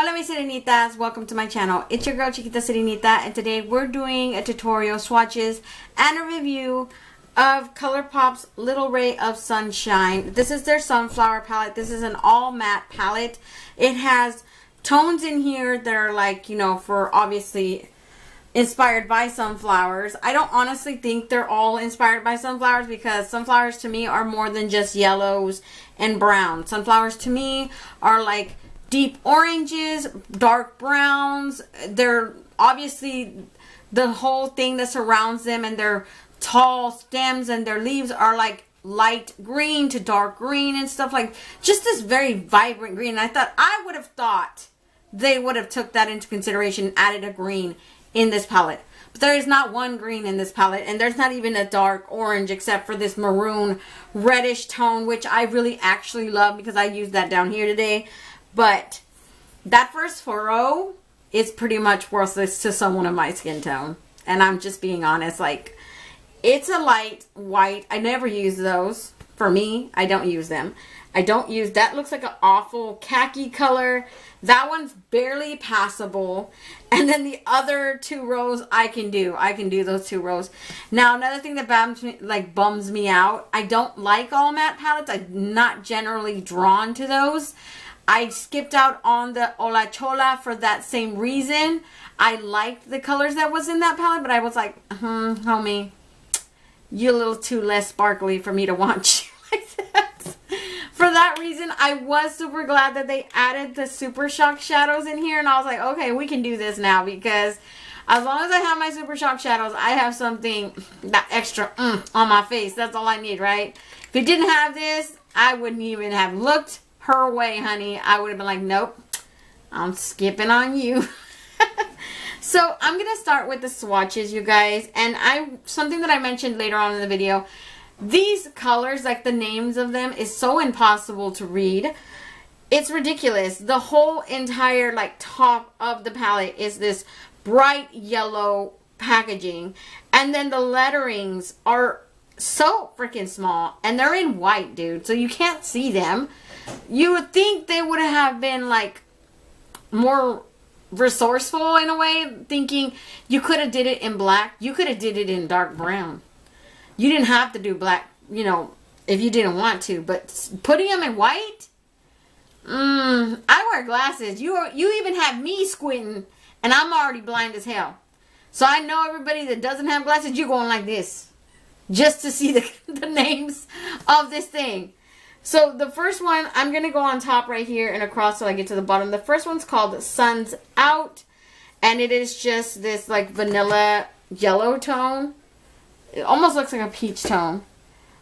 Hola mis sirenitas, welcome to my channel. It's your girl Chiquita Sirenita, and today we're doing a tutorial, swatches, and a review of Colourpop's Little Ray of Sunshine. This is their Sunflower palette. This is an all matte palette. It has tones in here that are like, you know, for obviously inspired by sunflowers. I don't honestly think they're all inspired by sunflowers, because sunflowers to me are more than just yellows and browns. Sunflowers to me are like deep oranges, dark browns. They're obviously the whole thing that surrounds them, and their tall stems and their leaves are like light green to dark green and stuff, like just this very vibrant green. And I would have thought they would have took that into consideration and added a green in this palette. But there is not one green in this palette, and there's not even a dark orange except for this maroon reddish tone, which I really actually love because I used that down here today. But that first furrow is pretty much worthless to someone of my skin tone. And I'm just being honest. Like, it's a light white. I never use those. For me, I don't use them. I don't use, that looks like an awful khaki color. That one's barely passable. And then the other two rows I can do. I can do those two rows. Now, another thing that bums me out, I don't like all matte palettes. I'm not generally drawn to those. I skipped out on the Hola Chola for that same reason. I liked the colors that was in that palette, but I was like, homie, you're a little too less sparkly for me to want you like that. For that reason, I was super glad that they added the Supershock shadows in here, and I was like, okay, we can do this now, because as long as I have my Supershock shadows, I have something that extra on my face. That's all I need, right? If it didn't have this, I wouldn't even have looked her way, honey. I would have been like, nope, I'm skipping on you. So I'm gonna start with the swatches, you guys. And something that I mentioned later on in the video, these colors, like the names of them, is so impossible to read. It's ridiculous. The whole entire like top of the palette is this bright yellow packaging, and then the letterings are so freaking small, and they're in white, dude, so you can't see them. You would think they would have been like more resourceful in a way, thinking you could have did it in black, you could have did it in dark brown. You didn't have to do black, you know, if you didn't want to, but putting them in white, I wear glasses. You even have me squinting, and I'm already blind as hell. So I know everybody that doesn't have glasses, you're going like this just to see the names of this thing. So the first one, I'm going to go on top right here and across till I get to the bottom. The first one's called Sun's Out, and it is just this like vanilla yellow tone. It almost looks like a peach tone.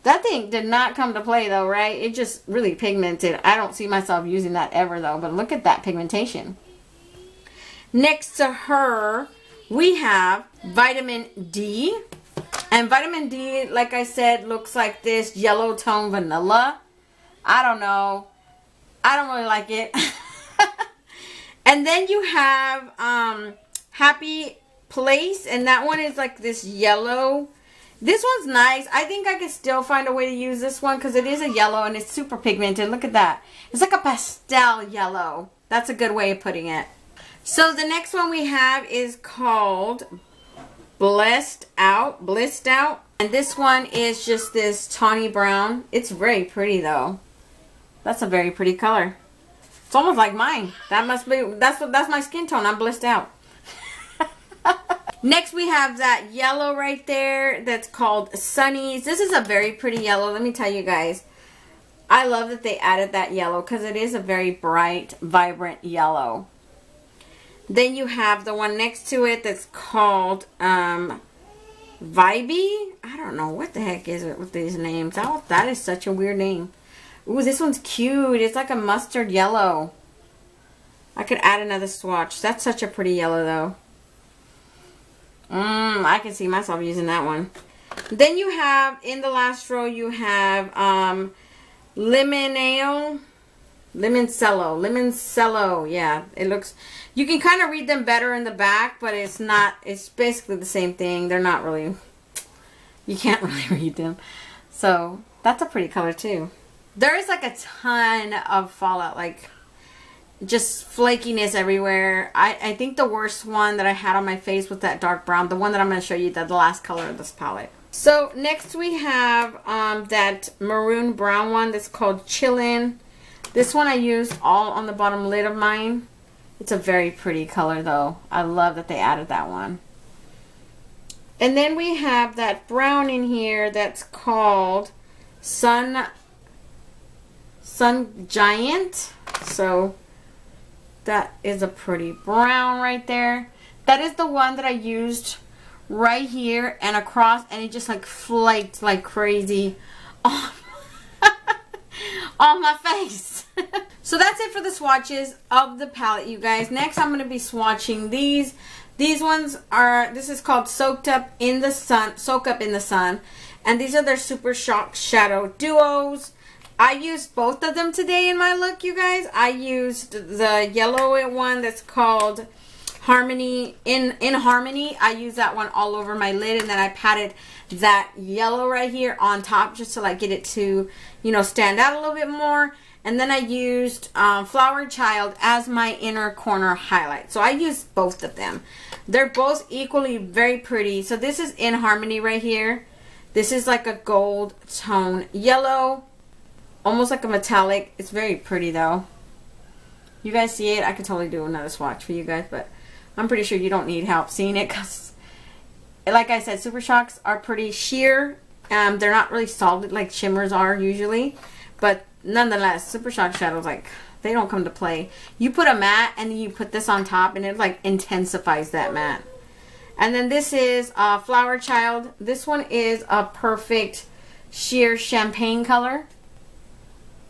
That thing did not come to play though, right? It just really pigmented. I don't see myself using that ever though, but look at that pigmentation. Next to her, we have Vitamin D. And Vitamin D, like I said, looks like this yellow tone vanilla. I don't know. I don't really like it. And then you have Happy Place, and that one is like this yellow. This one's nice. I think I could still find a way to use this one because it is a yellow and it's super pigmented. Look at that. It's like a pastel yellow. That's a good way of putting it. So the next one we have is called Blissed Out. And this one is just this tawny brown. It's very pretty though. That's a very pretty color. It's almost like mine. That must be, that's my skin tone. I'm blissed out. Next we have that yellow right there that's called Sunnies. This is a very pretty yellow. Let me tell you guys. I love that they added that yellow because it is a very bright, vibrant yellow. Then you have the one next to it that's called Vibey. I don't know what the heck is it with these names. That is such a weird name. Ooh, this one's cute. It's like a mustard yellow. I could add another swatch. That's such a pretty yellow though. I can see myself using that one. Then you have, in the last row, you have Limoncello. Yeah, it looks, you can kind of read them better in the back, but it's not, it's basically the same thing. They're not really, you can't really read them. So that's a pretty color too. There is like a ton of fallout, like just flakiness everywhere. I think the worst one that I had on my face was that dark brown. The one that I'm going to show you, the last color of this palette. So next we have that maroon brown one that's called Chillin'. This one I used all on the bottom lid of mine. It's a very pretty color though. I love that they added that one. And then we have that brown in here that's called Sun Giant. So that is a pretty brown right there. That is the one that I used right here and across, and it just like flaked like crazy on, on my face. So that's it for the swatches of the palette, you guys. Next I'm going to be swatching these. These ones are, this is called Soak Up in the Sun, and these are their Supershock Shadow Duos. I used both of them today in my look, you guys. I used the yellow one that's called Harmony, in Harmony. I used that one all over my lid, and then I patted that yellow right here on top just to like get it to, you know, stand out a little bit more. And then I used Flower Child as my inner corner highlight. So I used both of them. They're both equally very pretty. So this is In Harmony right here. This is like a gold tone yellow. Almost like a metallic. It's very pretty though. You guys see it? I could totally do another swatch for you guys, but I'm pretty sure you don't need help seeing it because, like I said, Super Shocks are pretty sheer. They're not really solid like shimmers are usually, but nonetheless, Super Shock Shadows, like, they don't come to play. You put a matte and you put this on top and it like intensifies that matte. And then this is Flower Child. This one is a perfect sheer champagne color.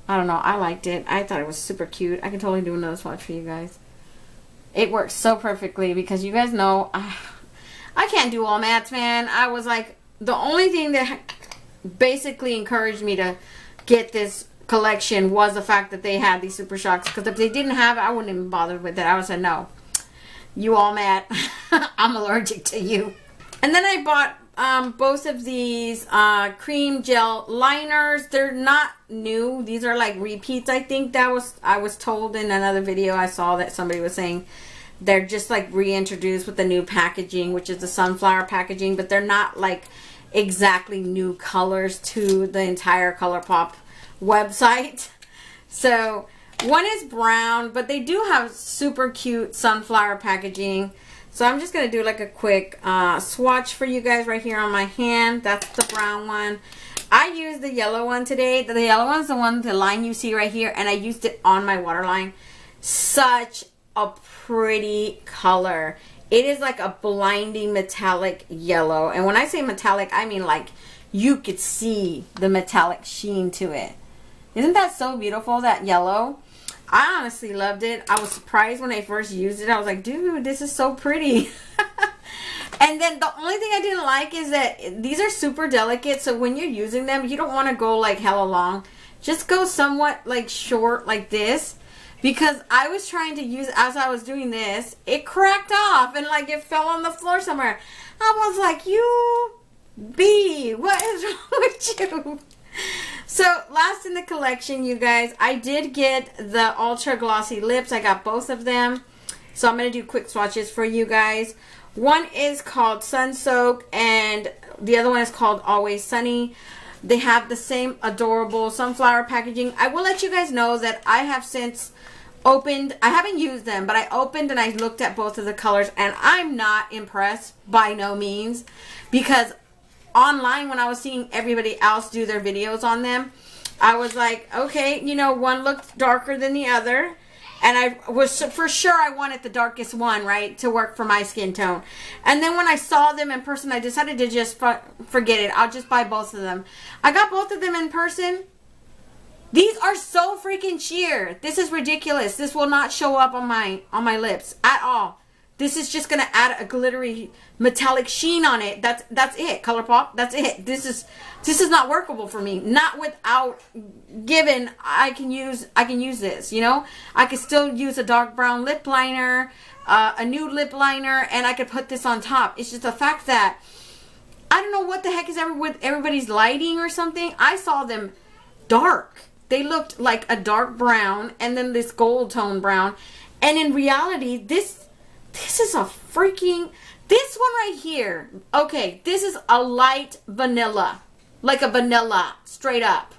I don't know. I liked it. I thought it was super cute. I can totally do another swatch for you guys. It works so perfectly because you guys know I can't do all mattes, man. I was like, the only thing that basically encouraged me to get this collection was the fact that they had these Super Shocks. Because if they didn't have it, I wouldn't even bother with it. I would have said, no, you all matte. I'm allergic to you. And then I bought both of these cream gel liners. They're not new. These are like repeats. I think I was told in another video I saw that somebody was saying they're just like reintroduced with the new packaging, which is the sunflower packaging, but they're not like exactly new colors to the entire Colourpop website. So one is brown, but they do have super cute sunflower packaging. So I'm just going to do like a quick swatch for you guys right here on my hand. That's the brown one. I used the yellow one today. The yellow one's the line you see right here, and I used it on my waterline. Such a pretty color. It is like a blinding metallic yellow. And when I say metallic, I mean like you could see the metallic sheen to it. Isn't that so beautiful, that yellow? I honestly loved it. I was surprised when I first used it. I was like, dude, this is so pretty. And then the only thing I didn't like is that these are super delicate. So when you're using them, you don't want to go like hella long. Just go somewhat like short like this. Because I was trying to use, as I was doing this, it cracked off and like it fell on the floor somewhere. I was like, you bee, what is wrong with you? So last in the collection, you guys, I did get the Ultra Glossy Lips. I got both of them. So I'm going to do quick swatches for you guys. One is called Sun Soak and the other one is called Always Sunny. They have the same adorable sunflower packaging. I will let you guys know that I have since opened, I haven't used them, but I opened and I looked at both of the colors and I'm not impressed by no means, because online when I was seeing everybody else do their videos on them, I was like, okay, you know, one looked darker than the other, and I was for sure I wanted the darkest one, right, to work for my skin tone. And then when I saw them in person, I decided to just forget it. I'll just buy both of them. I got both of them in person. These are so freaking sheer. This is ridiculous. This will not show up on my lips at all. This is just gonna add a glittery metallic sheen on it. That's it, Colourpop. That's it. This is not workable for me. Not without given I can use this, you know? I could still use a dark brown lip liner, a nude lip liner, and I could put this on top. It's just the fact that I don't know what the heck is with everybody's lighting or something. I saw them dark. they looked like a dark brown and then this gold tone brown. And in reality, this is a freaking, this one right here. Okay, this is a light vanilla. Like a vanilla, straight up.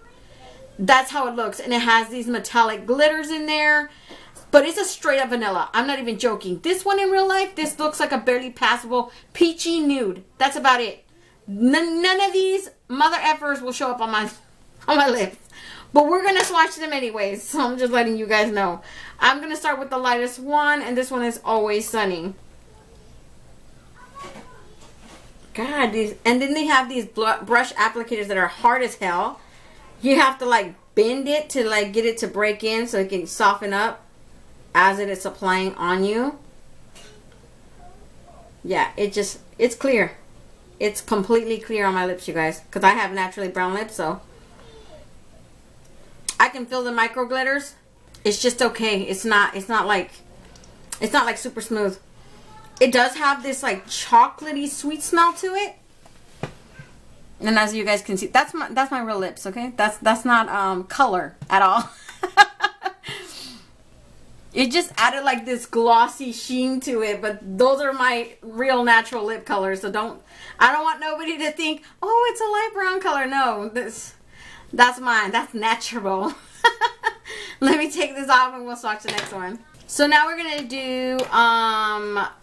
That's how it looks. And it has these metallic glitters in there. But it's a straight up vanilla. I'm not even joking. This one in real life, this looks like a barely passable peachy nude. That's about it. None of these mother effers will show up on my lips. But we're going to swatch them anyways. So I'm just letting you guys know. I'm going to start with the lightest one. And this one is Always Sunny. God, these, and then they have these brush applicators that are hard as hell. You have to like bend it to like get it to break in so it can soften up as it is applying on you. Yeah, it's clear. It's completely clear on my lips, you guys, because I have naturally brown lips, so I can feel the micro glitters. It's just okay. It's not like super smooth. It does have this like chocolatey sweet smell to it. And as you guys can see, that's my real lips, okay? That's not color at all. It just added like this glossy sheen to it, but those are my real natural lip colors. So I don't want nobody to think, oh, it's a light brown color. No, that's mine. That's natural. Let me take this off and we'll swatch the next one. So now we're gonna do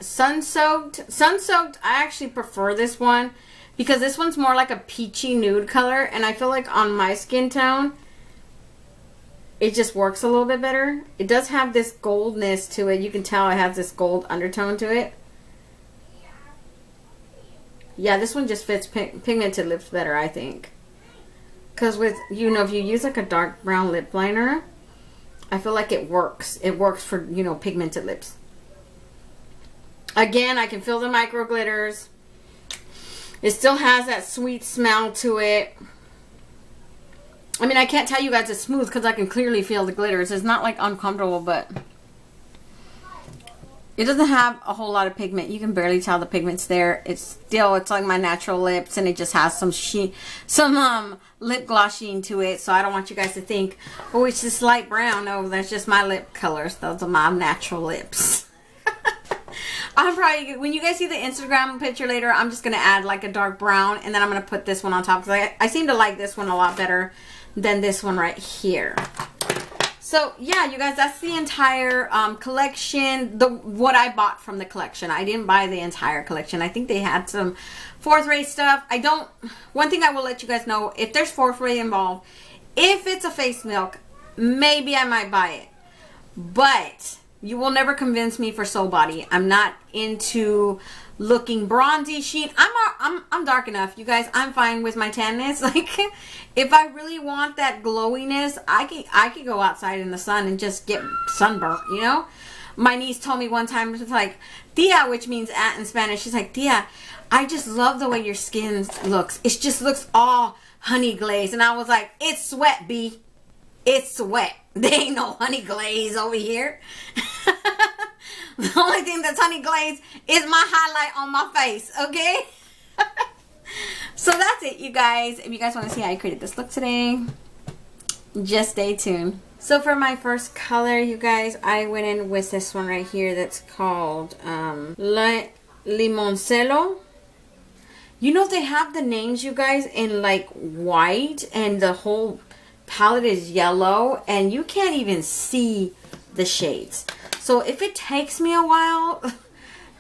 Sun Soaked. Sun Soaked, I actually prefer this one because this one's more like a peachy nude color, and I feel like on my skin tone it just works a little bit better. It does have this goldness to it. You can tell it has this gold undertone to it. Yeah, this one just fits pigmented lips better, I think. Because with, you know, if you use like a dark brown lip liner, I feel like it works. It works for, you know, pigmented lips. Again, I can feel the micro glitters. It still has that sweet smell to it. I mean, I can't tell you guys it's smooth because I can clearly feel the glitters. It's not like uncomfortable, but it doesn't have a whole lot of pigment. You can barely tell the pigment's there. It's like my natural lips, and it just has some lip gloss sheen to it. So I don't want you guys to think, oh, it's just light brown. No, that's just my lip colors. Those are my natural lips. I'm probably, when you guys see the Instagram picture later, I'm just going to add like a dark brown, and then I'm going to put this one on top because I seem to like this one a lot better than this one right here. So yeah, you guys, that's the entire collection, what I bought from the collection. I didn't buy the entire collection. I think they had some fourth rate stuff. One thing I will let you guys know, if there's fourth rate involved, if it's a face milk, maybe I might buy it. But you will never convince me for Soul Body. I'm not into looking bronzy sheen. I'm dark enough, you guys. I'm fine with my tanness. Like, if I really want that glowiness, I could go outside in the sun and just get sunburnt, you know? My niece told me one time, it's like, Tia, which means aunt in Spanish, she's like, Tia, I just love the way your skin looks. It just looks all honey glazed. And I was like, it's sweat, B. It's sweat. There ain't no honey glaze over here. The only thing that's honey glazed is my highlight on my face, okay? So that's it, you guys. If you guys want to see how I created this look today, just stay tuned. So for my first color, you guys, I went in with this one right here that's called Limoncelo. You know, they have the names, you guys, in like white, and the whole palette is yellow, and you can't even see the shades. So if it takes me a while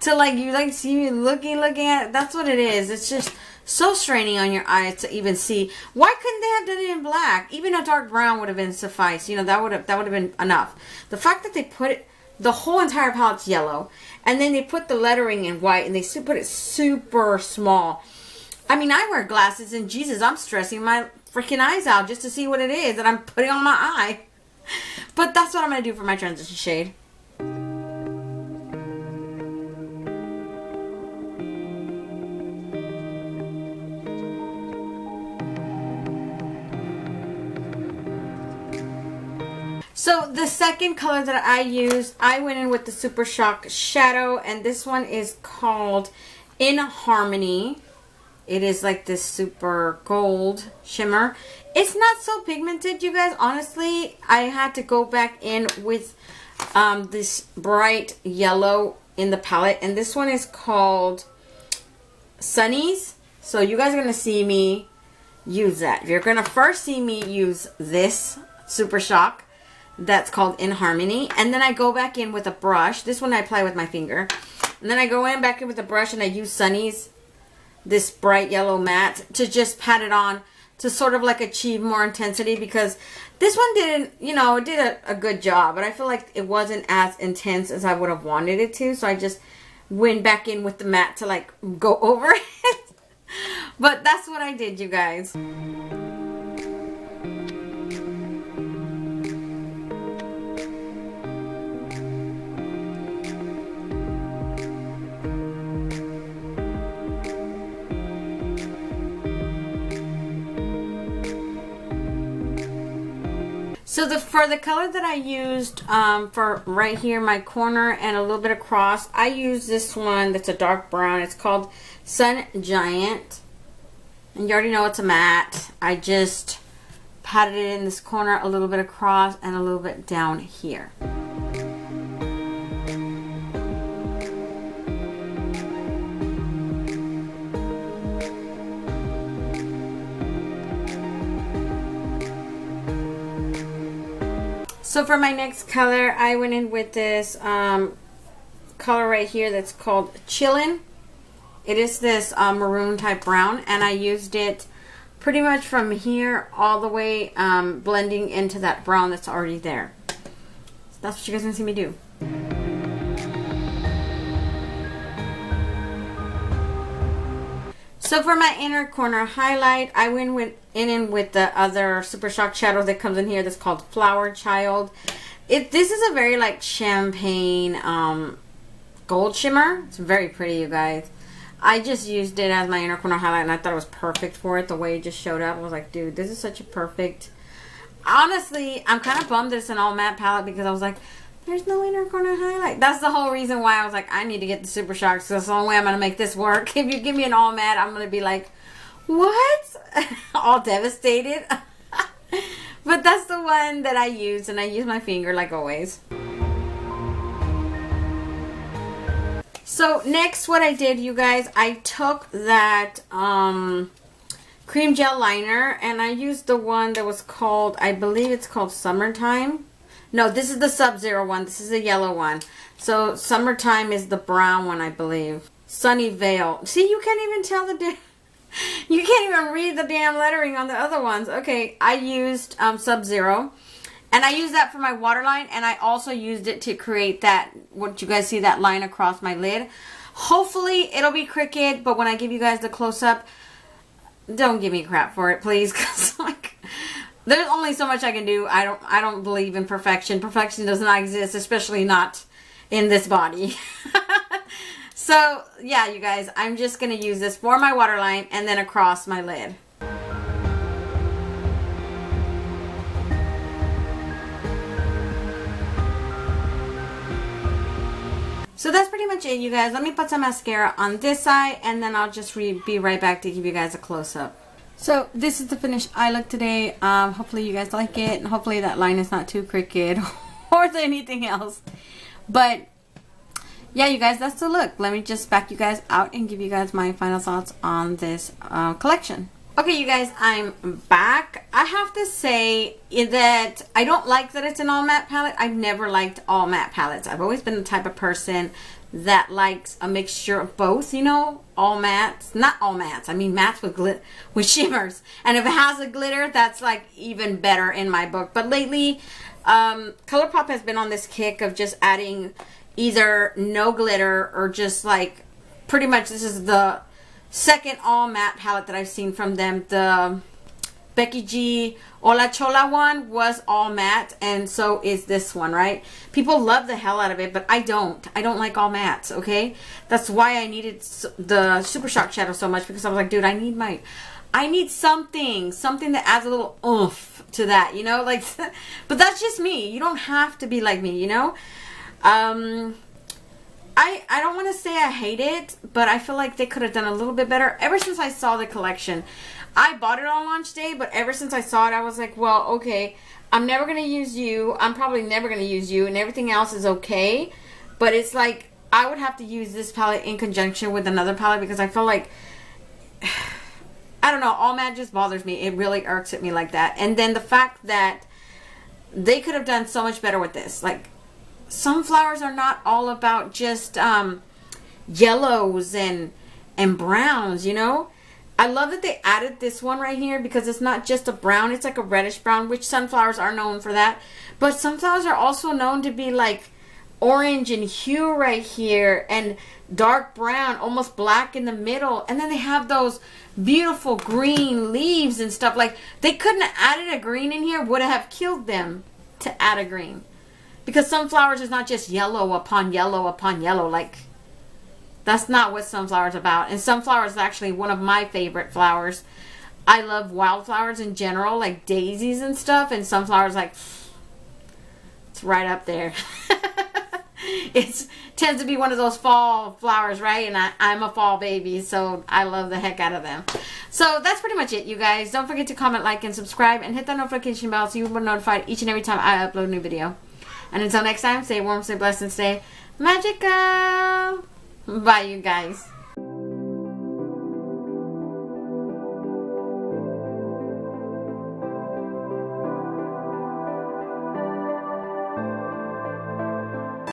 to like see me looking at it, that's what it is. It's just so straining on your eyes to even see. Why couldn't they have done it in black? Even a dark brown would have been suffice. You know, that would have been enough. The fact that they put it, the whole entire palette's yellow, and then they put the lettering in white, and they put it super small. I mean, I wear glasses, and Jesus, I'm stressing my freaking eyes out just to see what it is that I'm putting on my eye. But that's what I'm going to do for my transition shade. So the second color that I used, I went in with the Supershock Shadow, and this one is called In Harmony. It is like this super gold shimmer. It's not so pigmented, you guys. Honestly, I had to go back in with this bright yellow in the palette. And this one is called Sunnies. So you guys are going to see me use that. You're going to first see me use this Supershock that's called In Harmony. And then I go back in with a brush. This one I apply with my finger. And then I go back in with a brush and I use Sunnies, this bright yellow matte, to just pat it on to sort of like achieve more intensity, because this one didn't, you know, it did a good job, but I feel like it wasn't as intense as I would have wanted it to. So I just went back in with the matte to like go over it. But that's what I did, you guys. So for the color that I used for right here, my corner and a little bit across, I used this one that's a dark brown. It's called Sun Giant. And you already know it's a matte. I just patted it in this corner, a little bit across, and a little bit down here. So for my next color, I went in with this color right here that's called Chillin'. It is this maroon type brown, and I used it pretty much from here all the way blending into that brown that's already there. So that's what you guys are gonna see me do. So for my inner corner highlight, I went in with the other Supershock Shadow that comes in here that's called Flower Child. This is a very like champagne gold shimmer. It's very pretty, you guys. I just used it as my inner corner highlight, and I thought it was perfect for it. The way it just showed up, I was like, dude, this is such a perfect... Honestly, I'm kind of bummed that it's an all matte palette, because I was like, there's no inner corner highlight. That's the whole reason why I was like, I need to get the Supershock, because that's the only way I'm going to make this work. If you give me an all matte, I'm going to be like, what? All devastated. But that's the one that I used, and I use my finger like always. So next, what I did, you guys, I took that cream gel liner, and I used the one that was called, I believe it's called Summertime. No, this is the Sub-Zero one. This is the yellow one. So Summertime is the brown one, I believe. Sunny Veil. See, you can't even tell the difference. You can't even read the damn lettering on the other ones. Okay, I used Sub-Zero. And I used that for my waterline, and I also used it to create that, what you guys see, that line across my lid. Hopefully, it'll be crooked, but when I give you guys the close-up, don't give me crap for it, please, because like, there's only so much I can do. I don't believe in perfection. Perfection does not exist, especially not in this body. So, yeah, you guys, I'm just going to use this for my waterline and then across my lid. So that's pretty much it, you guys. Let me put some mascara on this side, and then I'll just be right back to give you guys a close-up. So this is the finished eye look today. Hopefully you guys like it, and hopefully that line is not too crooked or anything else. But yeah, you guys, that's the look. Let me just back you guys out and give you guys my final thoughts on this collection. Okay, you guys, I'm back. I have to say that I don't like that it's an all matte palette. I've never liked all matte palettes. I've always been the type of person that likes a mixture of both, you know, all mattes. Not all mattes. I mean mattes with shimmers. And if it has a glitter, that's like even better in my book. But lately, Colourpop has been on this kick of just adding either no glitter or just like, pretty much this is the second all matte palette that I've seen from them. The Becky G Hola Chola one was all matte, and so is this one, right? People love the hell out of it, but I don't like all mattes, okay? That's why I needed the Supershock Shadow so much, because I was like, dude, I need something that adds a little oomph to that, you know, like, but that's just me. You don't have to be like me, you know. I I don't want to say I hate it, but I feel like they could have done a little bit better. Ever since I saw the collection, I bought it on launch day, but ever since I saw it, I was like, well, okay, I'm never going to use you. I'm probably never going to use you, and everything else is okay. But it's like, I would have to use this palette in conjunction with another palette because I feel like, I don't know, all matte just bothers me. It really irks at me like that. And then the fact that they could have done so much better with this. Like, sunflowers are not all about just yellows and browns, you know. I love that they added this one right here because it's not just a brown, it's like a reddish brown, which sunflowers are known for that. But sunflowers are also known to be like orange in hue right here and dark brown, almost black in the middle. And then they have those beautiful green leaves and stuff. Like, they couldn't have added a green in here, would have killed them to add a green. Because sunflowers is not just yellow upon yellow upon yellow. Like, that's not what sunflowers about. And sunflowers is actually one of my favorite flowers. I love wildflowers in general, like daisies and stuff. And sunflowers, like, it's right up there. It tends to be one of those fall flowers, right? And I'm a fall baby, so I love the heck out of them. So that's pretty much it, you guys. Don't forget to comment, like, and subscribe. And hit that notification bell so you will be notified each and every time I upload a new video. And until next time, stay warm, stay blessed, and stay magical. Bye, you guys.